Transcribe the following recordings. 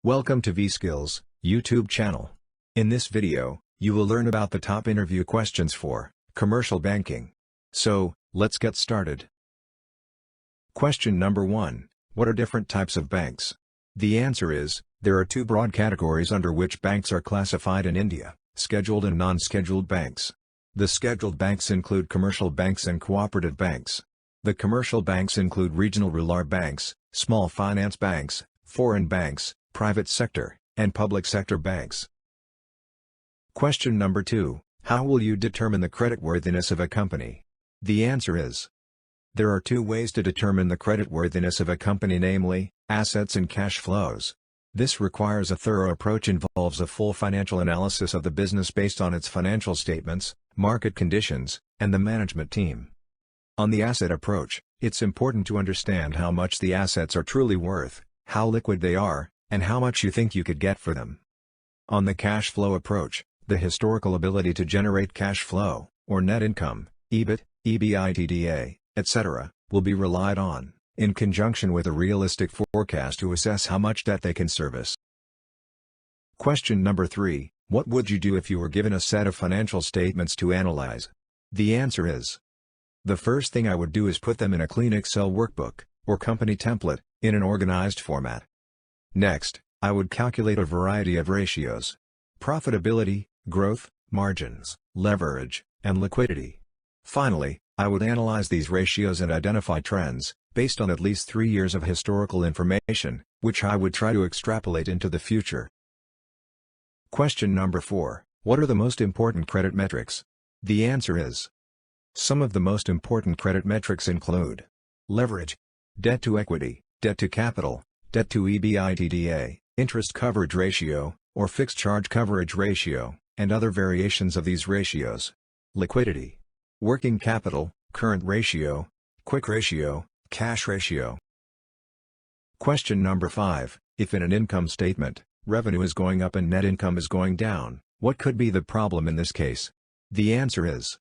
Welcome to Vskills YouTube channel. In this video, you will learn about the top interview questions for commercial banking. So, let's get started. Question number 1. What are different types of banks? The answer is, there are two broad categories under which banks are classified in India: scheduled and non-scheduled banks. The scheduled banks include commercial banks and cooperative banks. The commercial banks include regional rural banks, small finance banks, foreign banks, private sector, and public sector banks. Question number 2. How will you determine the creditworthiness of a company? The answer is, there are two ways to determine the creditworthiness of a company, namely, assets and cash flows. This requires a thorough approach, involves a full financial analysis of the business based on its financial statements, market conditions, and the management team. On the asset approach, it's important to understand how much the assets are truly worth, how liquid they are, and how much you think you could get for them. On the cash flow approach, the historical ability to generate cash flow, or net income, EBIT, EBITDA, etc., will be relied on, in conjunction with a realistic forecast to assess how much debt they can service. Question number 3. What would you do if you were given a set of financial statements to analyze? The answer is, the first thing I would do is put them in a clean Excel workbook, or company template, in an organized format. Next, I would calculate a variety of ratios: profitability, growth, margins, leverage, and liquidity. Finally, I would analyze these ratios and identify trends, based on at least 3 years of historical information, which I would try to extrapolate into the future. Question number 4. What are the most important credit metrics? The answer is, some of the most important credit metrics include leverage, debt to equity, debt to capital, debt to EBITDA, interest coverage ratio, or fixed charge coverage ratio, and other variations of these ratios. Liquidity, working capital, current ratio, quick ratio, cash ratio. Question number 5. If in an income statement, revenue is going up and net income is going down, what could be the problem in this case? The answer is,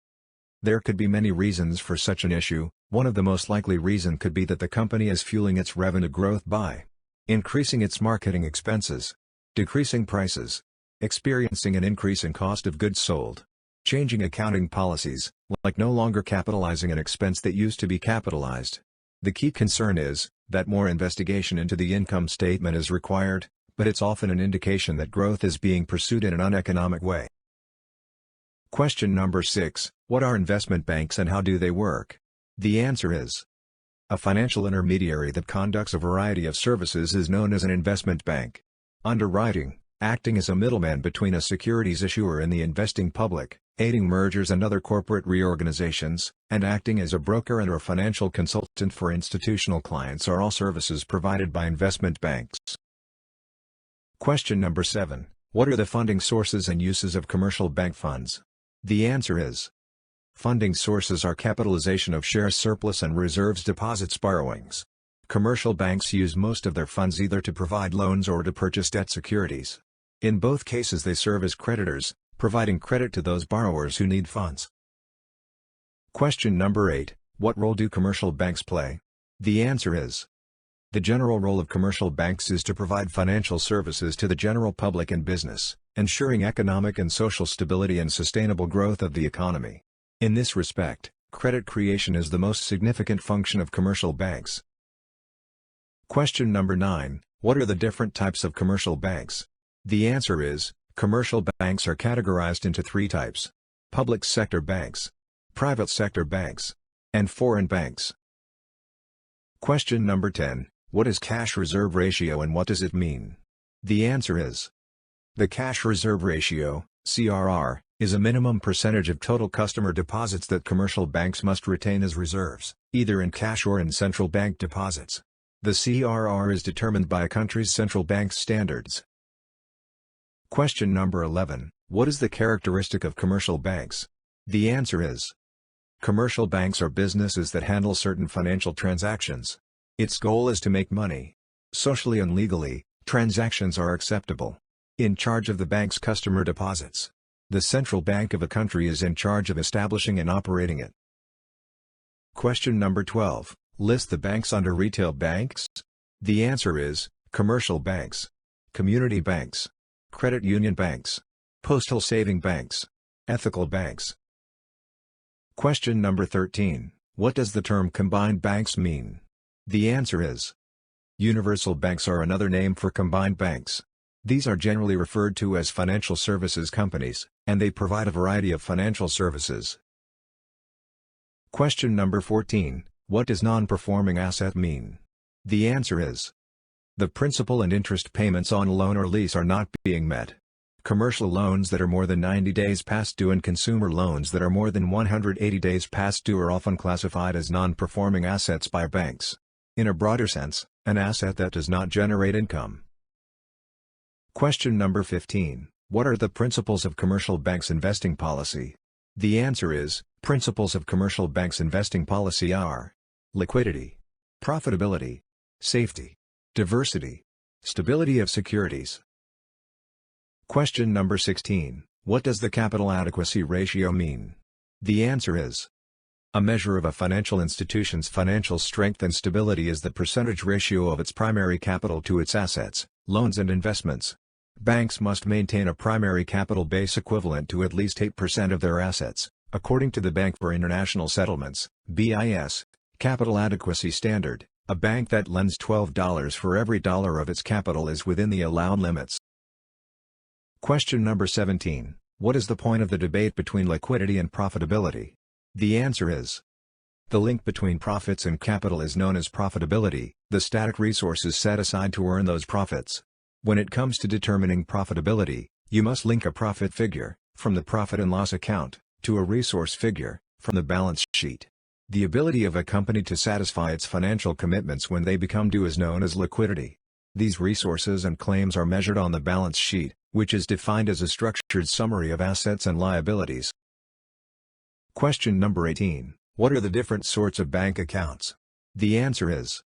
there could be many reasons for such an issue. One of the most likely reasons could be that the company is fueling its revenue growth by increasing its marketing expenses, decreasing prices, experiencing an increase in cost of goods sold, changing accounting policies, like no longer capitalizing an expense that used to be capitalized. The key concern is that more investigation into the income statement is required, but it's often an indication that growth is being pursued in an uneconomic way. Question number 6. What are investment banks and how do they work? The answer is, a financial intermediary that conducts a variety of services is known as an investment bank. Underwriting, acting as a middleman between a securities issuer and the investing public, aiding mergers and other corporate reorganizations, and acting as a broker and/or financial consultant for institutional clients are all services provided by investment banks. Question number 7. What are the funding sources and uses of commercial bank funds? The answer is, funding sources are capitalization of shares, surplus and reserves, deposits, borrowings. Commercial banks use most of their funds either to provide loans or to purchase debt securities. In both cases they serve as creditors, providing credit to those borrowers who need funds. Question number 8. What role do commercial banks play? The answer is, the general role of commercial banks is to provide financial services to the general public and business, ensuring economic and social stability and sustainable growth of the economy. In this respect, credit creation is the most significant function of commercial banks. Question number 9. What are the different types of commercial banks? The answer is, commercial banks are categorized into 3 types: public sector banks, private sector banks, and foreign banks. Question number 10. What is cash reserve ratio and what does it mean? The answer is, the cash reserve ratio, CRR, is a minimum percentage of total customer deposits that commercial banks must retain as reserves, either in cash or in central bank deposits. The CRR is determined by a country's central bank's standards. Question number 11. What is the characteristic of commercial banks? The answer is, commercial banks are businesses that handle certain financial transactions. Its goal is to make money. Socially and legally, transactions are acceptable. In charge of the bank's customer deposits. The central bank of a country is in charge of establishing and operating it. Question number 12. List the banks under retail banks. The answer is, commercial banks. community banks, credit union banks, postal saving banks, ethical banks. Question number 13. What does the term combined banks mean? The answer is: universal banks are another name for combined banks. These are generally referred to as financial services companies, and they provide a variety of financial services. Question number 14. What does non-performing asset mean? The answer is: the principal and interest payments on a loan or lease are not being met. Commercial loans that are more than 90 days past due and consumer loans that are more than 180 days past due are often classified as non-performing assets by banks. In a broader sense, an asset that does not generate income. Question number 15. What are the principles of commercial banks' investing policy? The answer is: principles of commercial banks' investing policy are: liquidity, profitability, safety, diversity, stability of securities. Question number 16. What does the capital adequacy ratio mean? The answer is: a measure of a financial institution's financial strength and stability is the percentage ratio of its primary capital to its assets, loans and investments. Banks must maintain a primary capital base equivalent to at least 8% of their assets, according to the Bank for International Settlements, BIS, capital adequacy standard. A bank that lends $12 for every dollar of its capital is within the allowed limits. Question number 17. What is the point of the debate between liquidity and profitability? The answer is: the link between profits and capital is known as profitability, the static resources set aside to earn those profits. When it comes to determining profitability, you must link a profit figure, from the profit and loss account, to a resource figure, from the balance sheet. The ability of a company to satisfy its financial commitments when they become due is known as liquidity. These resources and claims are measured on the balance sheet, which is defined as a structured summary of assets and liabilities. Question number 18. What are the different sorts of bank accounts? The answer is: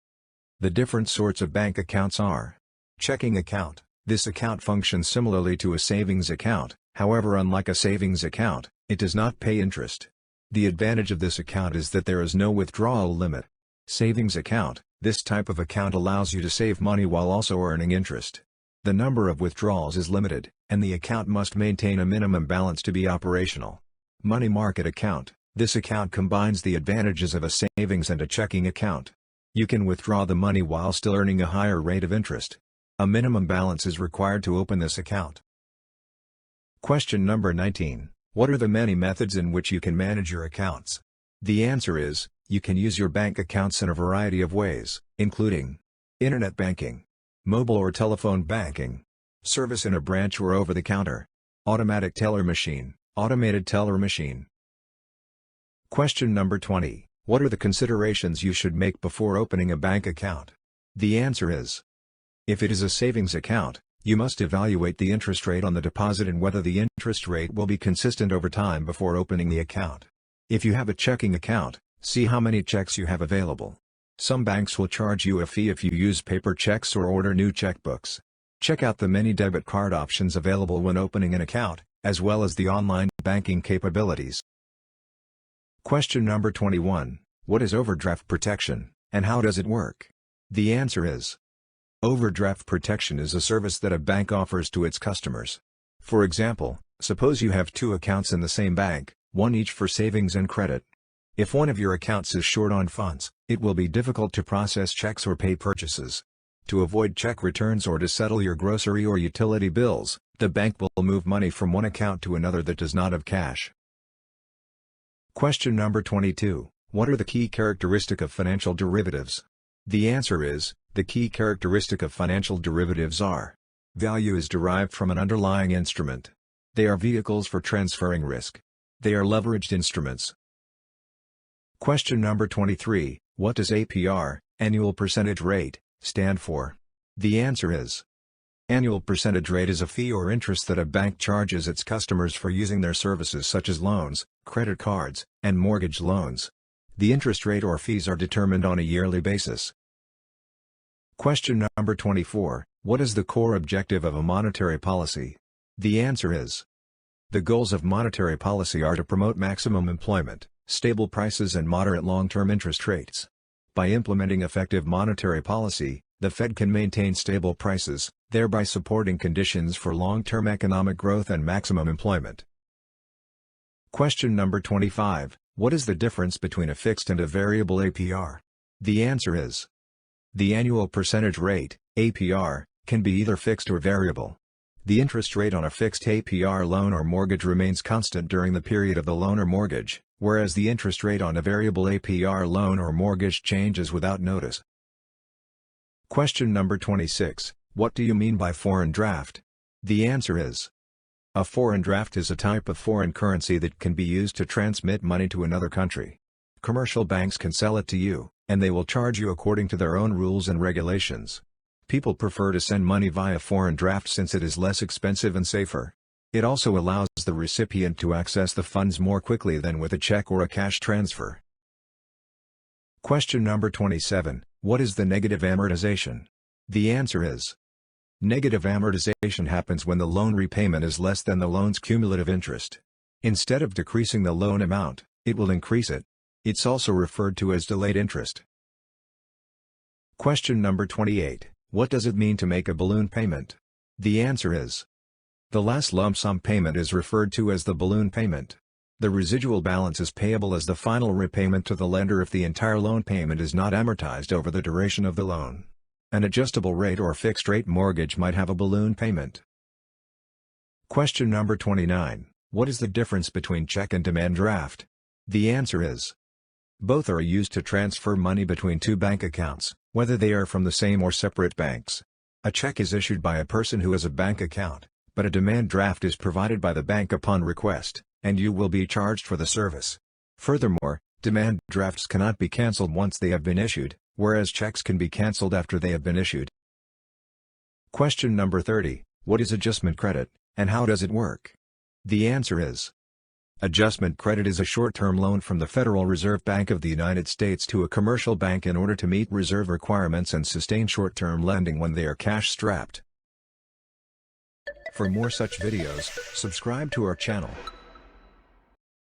the different sorts of bank accounts are: checking account. This account functions similarly to a savings account, however, unlike a savings account, it does not pay interest. The advantage of this account is that there is no withdrawal limit. Savings account. This type of account allows you to save money while also earning interest. The number of withdrawals is limited, and the account must maintain a minimum balance to be operational. Money market account. This account combines the advantages of a savings and a checking account. You can withdraw the money while still earning a higher rate of interest. A minimum balance is required to open this account. Question number 19. What are the many methods in which you can manage your accounts? The answer is: you can use your bank accounts in a variety of ways, including internet banking, mobile or telephone banking, service in a branch or over the counter, automatic teller machine, automated teller machine. Question number 20. What are the considerations you should make before opening a bank account? The answer is: if it is a savings account, you must evaluate the interest rate on the deposit and whether the interest rate will be consistent over time before opening the account. If you have a checking account, see how many checks you have available. Some banks will charge you a fee if you use paper checks or order new checkbooks. Check out the many debit card options available when opening an account, as well as the online banking capabilities. Question number 21. What is overdraft protection, and how does it work? The answer is: overdraft protection is a service that a bank offers to its customers. For example, suppose you have two accounts in the same bank, one each for savings and credit. If one of your accounts is short on funds, it will be difficult to process checks or pay purchases. To avoid check returns or to settle your grocery or utility bills, the bank will move money from one account to another that does not have cash. Question number 22. What are the key characteristics of financial derivatives? The answer is: the key characteristic of financial derivatives are: value is derived from an underlying instrument. They are vehicles for transferring risk. They are leveraged instruments. Question number 23. What does APR, annual percentage rate, stand for? The answer is: annual percentage rate is a fee or interest that a bank charges its customers for using their services such as loans, credit cards, and mortgage loans. The interest rate or fees are determined on a yearly basis. Question number 24. What is the core objective of a monetary policy? The answer is: the goals of monetary policy are to promote maximum employment, stable prices and moderate long-term interest rates. By implementing effective monetary policy, the Fed can maintain stable prices, thereby supporting conditions for long-term economic growth and maximum employment. Question number 25. What is the difference between a fixed and a variable APR? The answer is: the annual percentage rate, APR, can be either fixed or variable. The interest rate on a fixed APR loan or mortgage remains constant during the period of the loan or mortgage, whereas the interest rate on a variable APR loan or mortgage changes without notice. Question number 26. What do you mean by foreign draft? The answer is: a foreign draft is a type of foreign currency that can be used to transmit money to another country. Commercial banks can sell it to you, and they will charge you according to their own rules and regulations. People prefer to send money via foreign draft since it is less expensive and safer. It also allows the recipient to access the funds more quickly than with a check or a cash transfer. Question number 27. What is the negative amortization? The answer is: negative amortization happens when the loan repayment is less than the loan's cumulative interest. Instead of decreasing the loan amount, it will increase it. It's also referred to as delayed interest. Question number 28. What does it mean to make a balloon payment? The answer is: the last lump sum payment is referred to as the balloon payment. The residual balance is payable as the final repayment to the lender if the entire loan payment is not amortized over the duration of the loan. An adjustable rate or fixed rate mortgage might have a balloon payment. Question number 29. What is the difference between check and demand draft? The answer is: both are used to transfer money between two bank accounts, whether they are from the same or separate banks. A check is issued by a person who has a bank account, but a demand draft is provided by the bank upon request, and you will be charged for the service. Furthermore, demand drafts cannot be cancelled once they have been issued, whereas checks can be cancelled after they have been issued. Question number 30. What is adjustment credit, and how does it work? The answer is: adjustment credit is a short-term loan from the Federal Reserve Bank of the United States to a commercial bank in order to meet reserve requirements and sustain short-term lending when they are cash-strapped. For more such videos, subscribe to our channel.